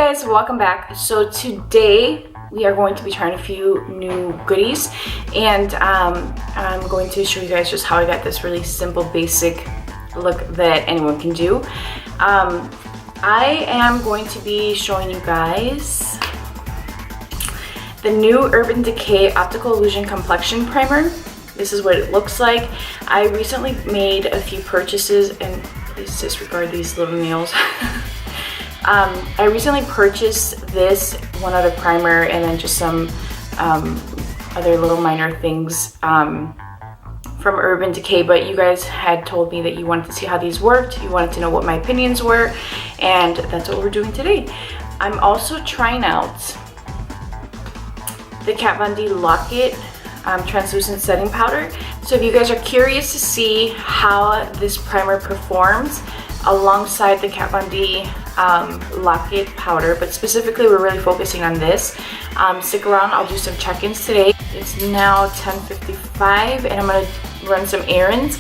guys, welcome back. So today we are going to be trying a few new goodies, and I'm going to show you guys just how I got this really simple basic look that anyone can do. I am going to be showing you guys the new Urban Decay Optical Illusion Complexion Primer. This is what it looks like. I recently made a few purchases, and please disregard these little nails. I recently purchased this, one other primer, and then just some other little minor things from Urban Decay, but you guys had told me that you wanted to see how these worked, you wanted to know what my opinions were, and that's what we're doing today. I'm also trying out the Kat Von D Lock-It translucent setting powder. So if you guys are curious to see how this primer performs alongside the Kat Von D Lock-It powder, but specifically we're really focusing on this, stick around. I'll do some check-ins today. It's now 10:55 and I'm gonna run some errands.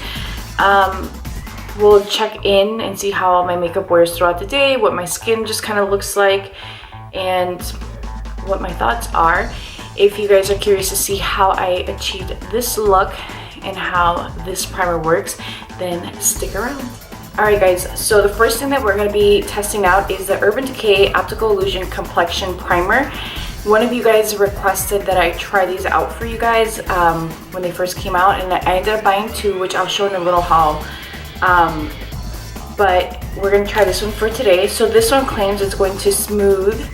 We'll check in and see how my makeup wears throughout the day, what my skin just kind of looks like, and what my thoughts are. If you guys are curious to see how I achieved this look and how this primer works, then stick around. Alright guys, so the first thing that we're going to be testing out is the Urban Decay Optical Illusion Complexion Primer. One of you guys requested that I try these out for you guys when they first came out, and I ended up buying two, which I'll show in a little haul. But we're going to try this one for today. So this one claims it's going to smooth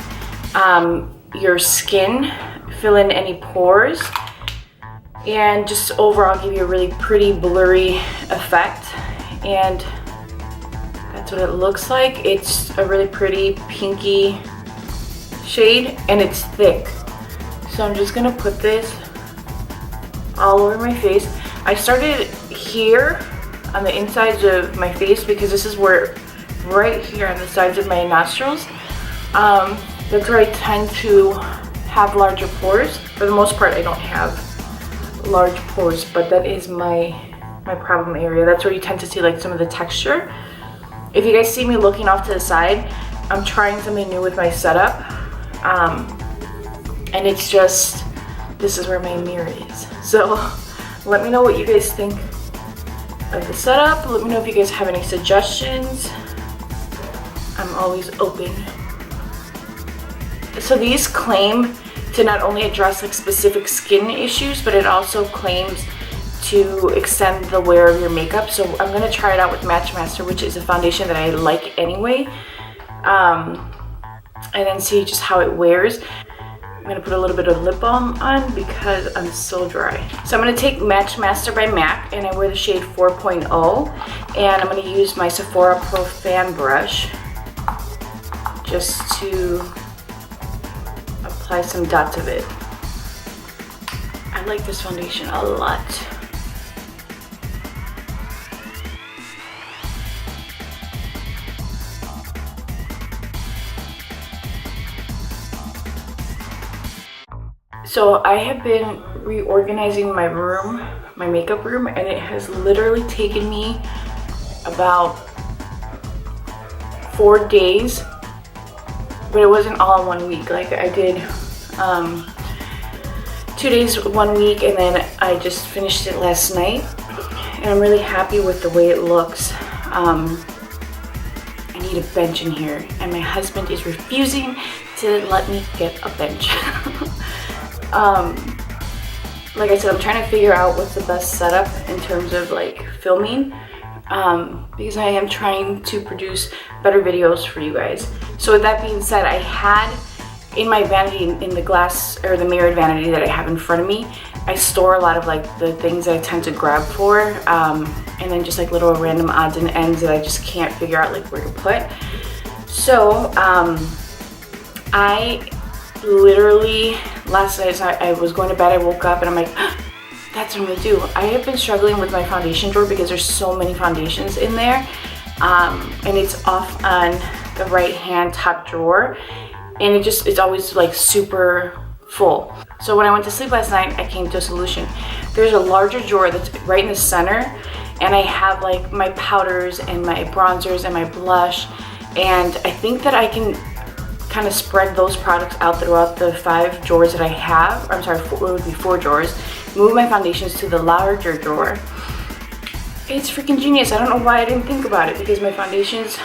your skin, fill in any pores, and just overall give you a really pretty blurry effect. And that's what it looks like. It's a really pretty pinky shade and it's thick. So I'm just gonna put this all over my face. I started here on the insides of my face because this is where, right here on the sides of my nostrils, that's where I tend to have larger pores. For the most part, I don't have large pores, but that is my problem area. That's where you tend to see like some of the texture. If you guys see me looking off to the side, I'm trying something new with my setup, and it's just, this is where my mirror is. So let me know what you guys think of the setup. Let me know if you guys have any suggestions. I'm always open. So these claim to not only address like specific skin issues, but it also claims to extend the wear of your makeup. So I'm gonna try it out with Match Master, which is a foundation that I like anyway, and then see just how it wears. I'm gonna put a little bit of lip balm on because I'm so dry. So I'm gonna take Match Master by MAC, and I wear the shade 4.0, and I'm gonna use my Sephora Pro fan brush just to apply some dots of it. I like this foundation a lot. So I have been reorganizing my room, my makeup room, and it has literally taken me about 4 days, but it wasn't all in 1 week. Like I did 2 days 1 week, and then I just finished it last night, and I'm really happy with the way it looks. I need a bench in here, and my husband is refusing to let me get a bench. Like I said, I'm trying to figure out what's the best setup in terms of like filming, because I am trying to produce better videos for you guys. So with that being said, I had in my vanity, in the glass or the mirrored vanity that I have in front of me, I store a lot of like the things that I tend to grab for, and then just like little random odds and ends that I just can't figure out like where to put. So I literally last night, I was going to bed, I woke up and I'm like, that's what I'm gonna do. I have been struggling with my foundation drawer because there's so many foundations in there, and it's off on the right hand top drawer, and it's always like super full. So when I went to sleep last night, I came to a solution. There's a larger drawer that's right in the center, and I have like my powders and my bronzers and my blush, and I think that I can kind of spread those products out throughout the 5 drawers that I have. I'm sorry, it would be 4 drawers. Move my foundations to the larger drawer. It's freaking genius. I don't know why I didn't think about it, because my foundations,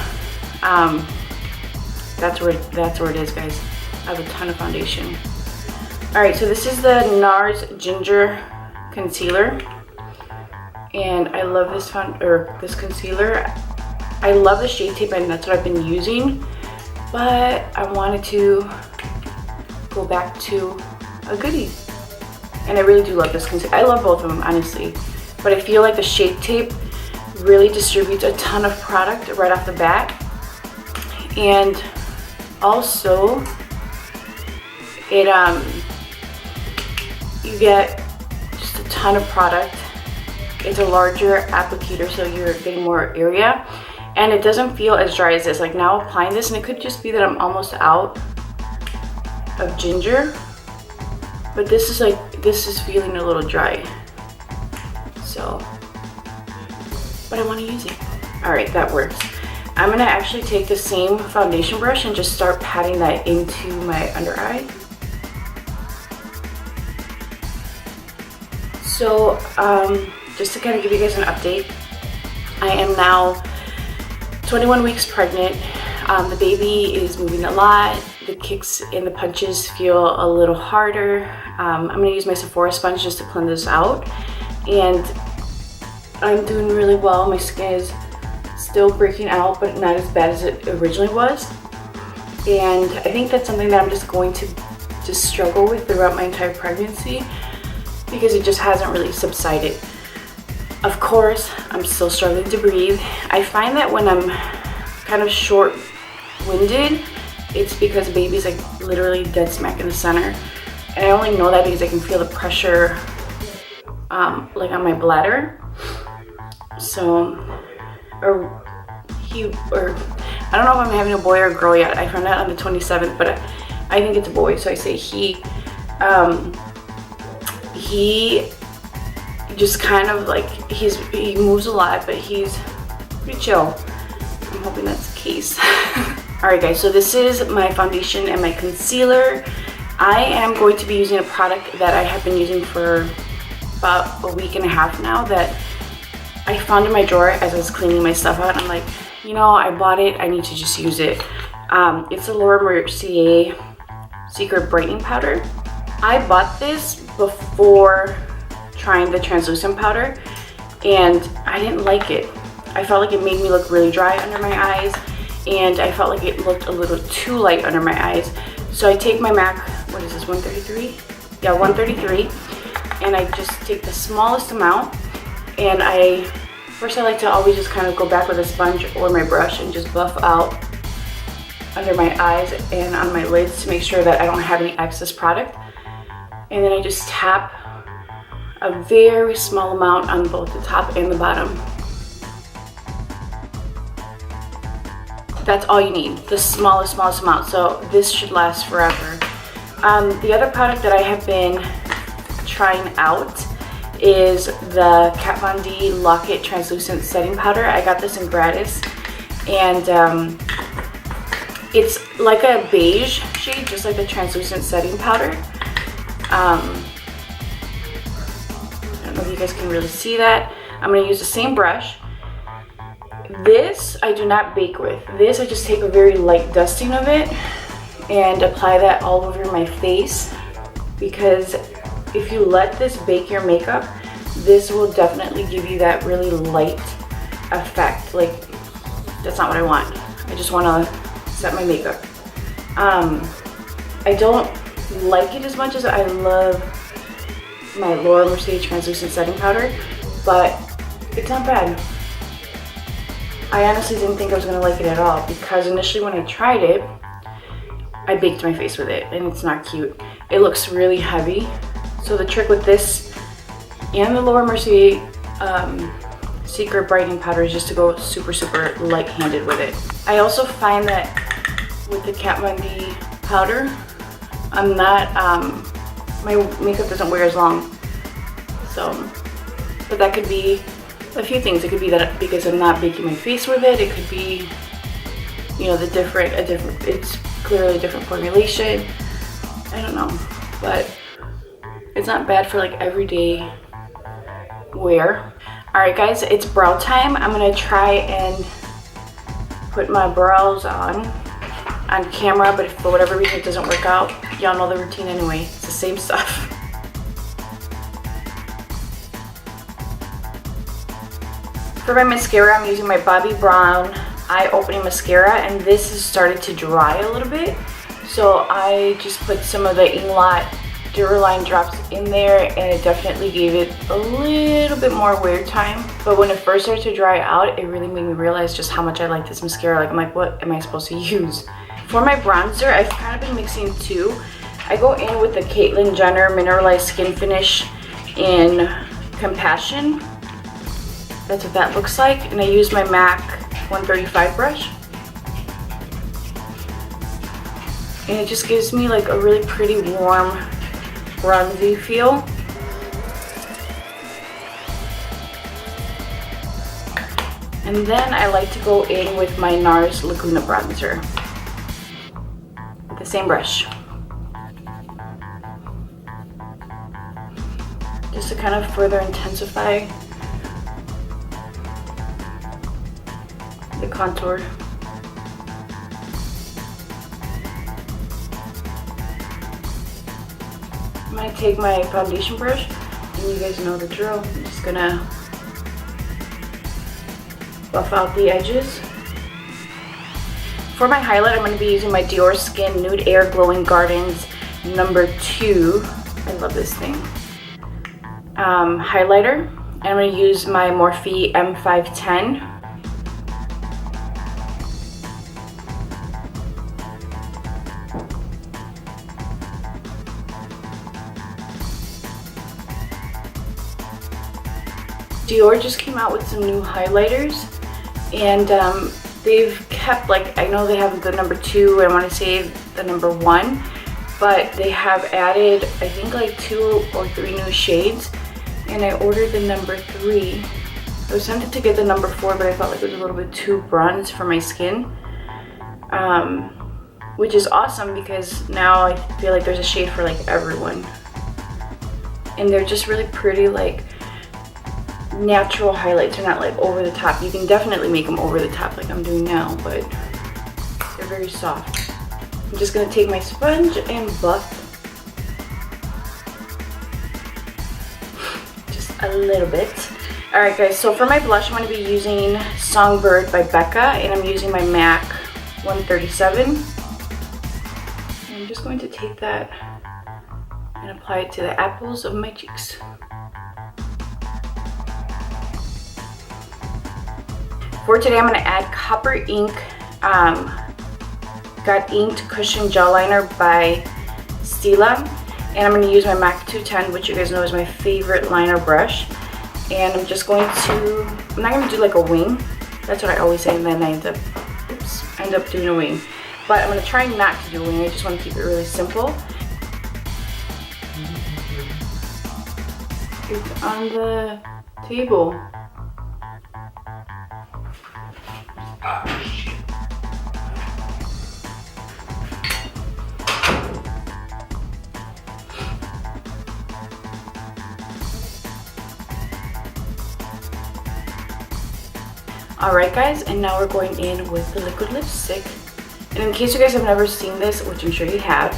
that's where it is, guys. I have a ton of foundation. Alright, so this is the NARS Ginger Concealer. And I love this concealer. I love the Shade Tape, and that's what I've been using. But I wanted to go back to a goodie. And I really do love this concealer. I love both of them, honestly. But I feel like the Shade Tape really distributes a ton of product right off the bat. And also, it you get just a ton of product. It's a larger applicator, so you're getting more area, and it doesn't feel as dry as this. Like now applying this, and it could just be that I'm almost out of ginger, but this is feeling a little dry. So, but I want to use it. All right, that works. I'm gonna actually take the same foundation brush and just start patting that into my under eye. So, just to kind of give you guys an update, I am now 21 weeks pregnant. The baby is moving a lot. The kicks and the punches feel a little harder. I'm gonna use my Sephora sponge just to cleanse this out. And I'm doing really well. My skin is still breaking out, but not as bad as it originally was. And I think that's something that I'm just going to just struggle with throughout my entire pregnancy, because it just hasn't really subsided. Of course, I'm still struggling to breathe. I find that when I'm kind of short-winded, it's because the baby's like literally dead smack in the center. And I only know that because I can feel the pressure like on my bladder. So, I don't know if I'm having a boy or a girl yet. I found out on the 27th, but I think it's a boy, so I say he. He just kind of like, he moves a lot, but he's pretty chill. I'm hoping that's the case. Alright guys, so this is my foundation and my concealer. I am going to be using a product that I have been using for about a week and a half now, that I found in my drawer as I was cleaning my stuff out. I'm like, you know, I bought it, I need to just use it. It's a Laura Mercier Secret Brightening Powder. I bought this before trying the translucent powder, and I didn't like it. I felt like it made me look really dry under my eyes, and I felt like it looked a little too light under my eyes. So I take my MAC, what is this, 133? Yeah, 133, and I just take the smallest amount, and first I like to always just kind of go back with a sponge or my brush and just buff out under my eyes and on my lids to make sure that I don't have any excess product. And then I just tap a very small amount on both the top and the bottom. That's all you need, the smallest amount. So this should last forever. The other product that I have been trying out is the Kat Von D Lock-It Translucent Setting Powder. I got this in gratis, and it's like a beige shade, just like the translucent setting powder. I don't know if you guys can really see that. I'm going to use the same brush. This I do not bake with. This I just take a very light dusting of it and apply that all over my face, because if you let this bake your makeup, this will definitely give you that really light effect. Like, that's not what I want. I just want to set my makeup. I don't like it as much as I love my Laura Mercier Translucent Setting Powder, but it's not bad. I honestly didn't think I was going to like it at all, because initially when I tried it, I baked my face with it, and it's not cute. It looks really heavy. So the trick with this and the Laura Mercier Secret Brightening Powder is just to go super light-handed with it. I also find that with the Kat Von D powder, I'm not, my makeup doesn't wear as long. So, but that could be a few things. It could be that because I'm not baking my face with it. It could be, you know, it's clearly a different formulation. I don't know, but it's not bad for like everyday wear. Alright guys, it's brow time. I'm gonna try and put my brows on camera, but if for whatever reason it doesn't work out, y'all know the routine anyway. It's the same stuff. For my mascara, I'm using my Bobbi Brown Eye Opening Mascara, and this has started to dry a little bit. So I just put some of the Inglot Duraline drops in there, and it definitely gave it a little bit more wear time. But when it first started to dry out, it really made me realize just how much I like this mascara. Like, I'm like, what am I supposed to use? For my bronzer, I've kind of been mixing two. I go in with the Caitlyn Jenner Mineralized Skin Finish in Compassion. That's what that looks like. And I use my MAC 135 brush. And it just gives me like a really pretty warm bronzy feel. And then I like to go in with my NARS Laguna bronzer with the same brush, just to kind of further intensify the contour. I'm gonna take my foundation brush, and you guys know the drill. I'm just gonna buff out the edges. For my highlight, I'm gonna be using my Dior Skin Nude Air Glowing Gardens #2. I love this thing. Highlighter. And I'm gonna use my Morphe M510. Dior just came out with some new highlighters, and they've kept, like, I know they have the #2, and I want to say the #1, but they have added, I think, like 2 or 3 new shades, and I ordered the #3. I was tempted to get the #4, but I felt like it was a little bit too bronze for my skin, which is awesome because now I feel like there's a shade for like everyone, and they're just really pretty, like natural highlights. Are not like over the top. You can definitely make them over the top like I'm doing now, but they're very soft. I'm just gonna take my sponge and buff just a little bit. Alright guys, so for my blush, I'm going to be using Songbird by Becca, and I'm using my MAC 137. And I'm just going to take that and apply it to the apples of my cheeks. For today, I'm going to add Copper Ink Got Inked Cushion Gel Liner by Stila. And I'm going to use my MAC 210, which you guys know is my favorite liner brush. And I'm just going to, I'm not going to do like a wing. That's what I always say, and then I end up doing a wing. But I'm going to try not to do a wing. I just want to keep it really simple. It's on the table. Alright guys, and now we're going in with the liquid lipstick. And in case you guys have never seen this, which I'm sure you have,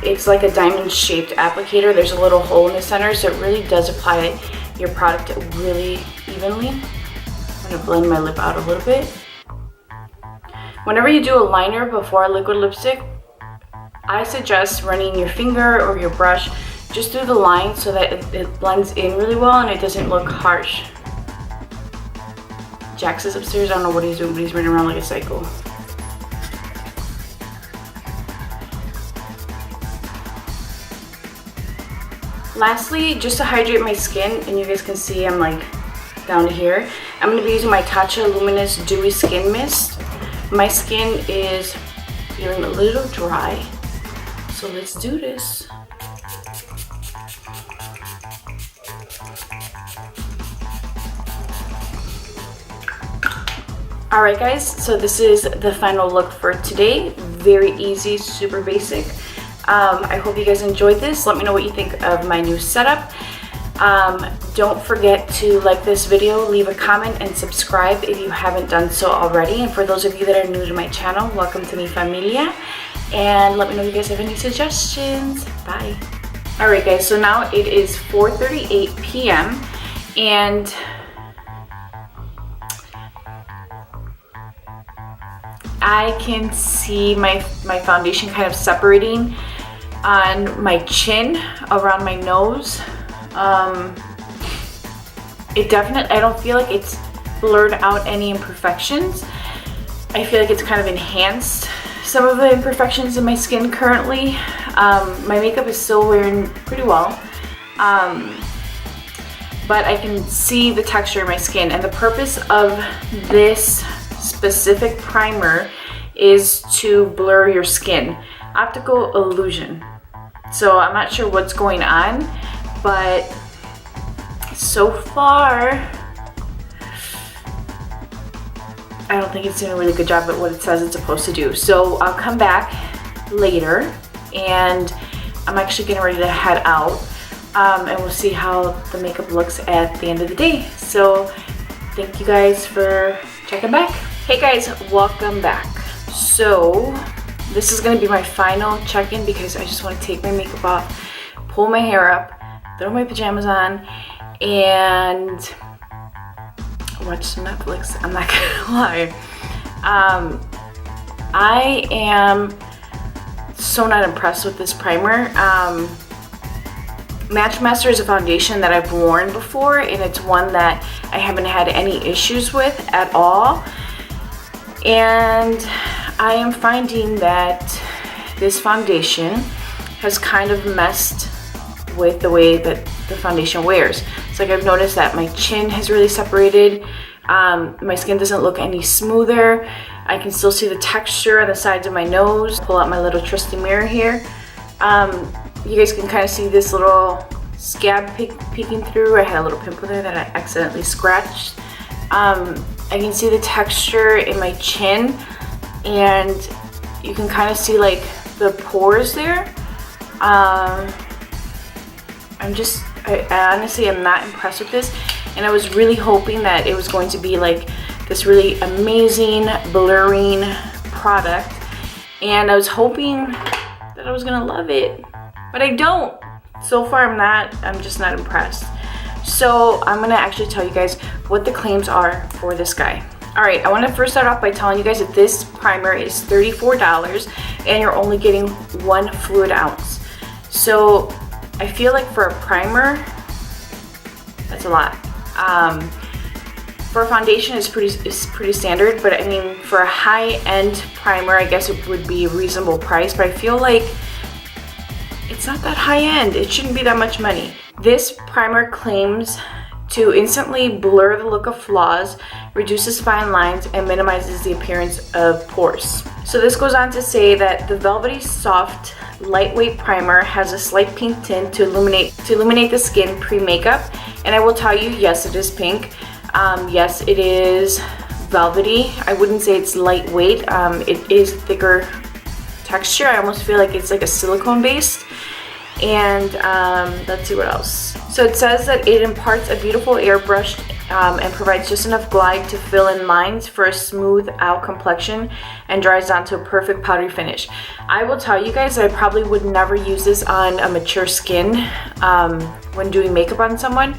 it's like a diamond shaped applicator. There's a little hole in the center, so it really does apply your product really evenly. I'm going to blend my lip out a little bit. Whenever you do a liner before a liquid lipstick, I suggest running your finger or your brush just through the line so that it blends in really well and it doesn't look harsh. Jax is upstairs. I don't know what he's doing, but he's running around like a psycho. Lastly, just to hydrate my skin, and you guys can see I'm like down to here, I'm going to be using my Tatcha Luminous Dewy Skin Mist. My skin is feeling a little dry, so let's do this. Alright guys, so this is the final look for today. very easy, super basic. I hope you guys enjoyed this. Let me know what you think of my new setup. Don't forget to like this video, leave a comment, and subscribe if you haven't done so already. And for those of you that are new to my channel, welcome to mi familia. And let me know if you guys have any suggestions. Bye. Alright guys, so now it is 4:38 p.m. and I can see my foundation kind of separating on my chin, around my nose. It definitely, I don't feel like it's blurred out any imperfections. I feel like it's kind of enhanced some of the imperfections in my skin currently. My makeup is still wearing pretty well, but I can see the texture in my skin, and the purpose of this specific primer is to blur your skin. Optical illusion. So I'm not sure what's going on, but so far I don't think it's doing a really good job at what it says it's supposed to do. So I'll come back later, and I'm actually getting ready to head out, and we'll see how the makeup looks at the end of the day. So thank you guys for checking back. Hey guys, welcome back. So this is going to be my final check-in because I just want to take my makeup off, pull my hair up, throw my pajamas on, and watch some Netflix. I'm not gonna lie. I am so not impressed with this primer. Matchmaster is a foundation that I've worn before, and it's one that I haven't had any issues with at all. And I am finding that this foundation has kind of messed with the way that the foundation wears. It's like I've noticed that my chin has really separated. My skin doesn't look any smoother. I can still see the texture on the sides of my nose. Pull out my little trusty mirror here. You guys can kind of see this little scab peeking through. I had a little pimple there that I accidentally scratched. I can see the texture in my chin, and you can kind of see like the pores there. I honestly am not impressed with this, and I was really hoping that it was going to be like this really amazing blurring product, and I was hoping that I was gonna love it, but I don't. So far I'm just not impressed. So I'm gonna actually tell you guys what the claims are for this guy. Alright, I want to first start off by telling you guys that this primer is $34 and you're only getting 1 fluid ounce. So I feel like for a primer, that's a lot. For a foundation, it's pretty standard, but I mean, for a high-end primer, I guess it would be a reasonable price, but I feel like it's not that high-end. It shouldn't be that much money. This primer claims to instantly blur the look of flaws, reduces fine lines, and minimizes the appearance of pores. So this goes on to say that the velvety, soft, lightweight primer has a slight pink tint to illuminate the skin pre-makeup. And I will tell you, yes, it is pink. Yes, it is velvety. I wouldn't say it's lightweight. It is thicker texture. I almost feel like it's like a silicone based. And let's see what else. So it says that it imparts a beautiful airbrush and provides just enough glide to fill in lines for a smooth out complexion and dries down to a perfect powdery finish. I will tell you guys that I probably would never use this on a mature skin when doing makeup on someone.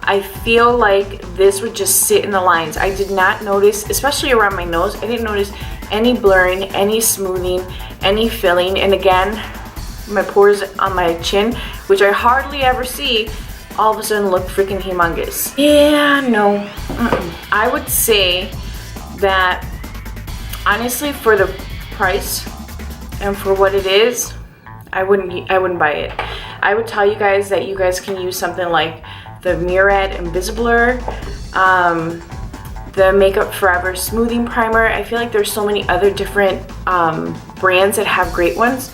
I feel like this would just sit in the lines. I did not notice, especially around my nose, I didn't notice any blurring, any smoothing, any filling. And again, my pores on my chin, which I hardly ever see, all of a sudden look freaking humongous. Yeah, no. I would say that honestly, for the price and for what it is, I wouldn't buy it. I would tell you guys that you guys can use something like the Murad Invisiblur, the Makeup Forever Smoothing Primer. I feel like there's so many other different brands that have great ones.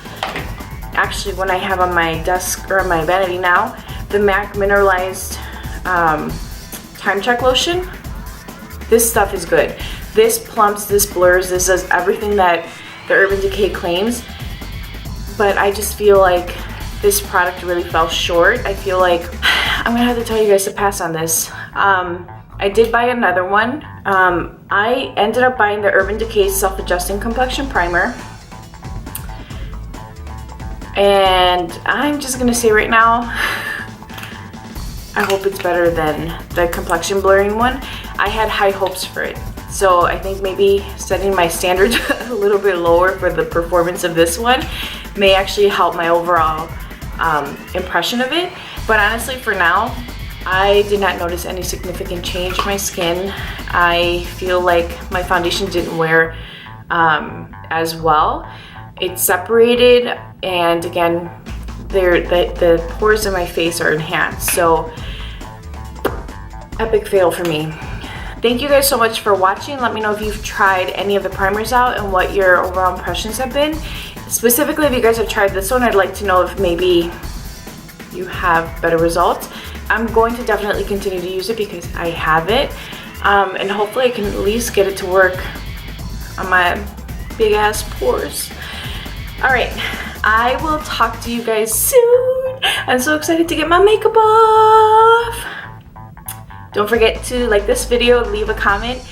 Actually, when I have on my desk or on my vanity now, the MAC Mineralized Time Check Lotion. This stuff is good. This plumps, this blurs, this does everything that the Urban Decay claims, but I just feel like this product really fell short. I feel like I'm gonna have to tell you guys to pass on this. I did buy another one. I ended up buying the Urban Decay Self-Adjusting Complexion Primer. And I'm just gonna say right now, I hope it's better than the complexion blurring one. I had high hopes for it. So I think maybe setting my standards a little bit lower for the performance of this one may actually help my overall impression of it. But honestly, for now, I did not notice any significant change in my skin. I feel like my foundation didn't wear as well. It separated, and again, the pores in my face are enhanced. So epic fail for me. Thank you guys so much for watching. Let me know if you've tried any of the primers out and what your overall impressions have been. Specifically, if you guys have tried this one, I'd like to know if maybe you have better results. I'm going to definitely continue to use it because I have it. And hopefully I can at least get it to work on my big ass pores. All right, I will talk to you guys soon. I'm so excited to get my makeup off. Don't forget to like this video, leave a comment,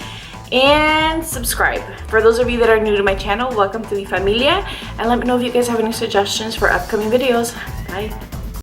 and subscribe. For those of you that are new to my channel, welcome to Mi Familia, and let me know if you guys have any suggestions for upcoming videos. Bye.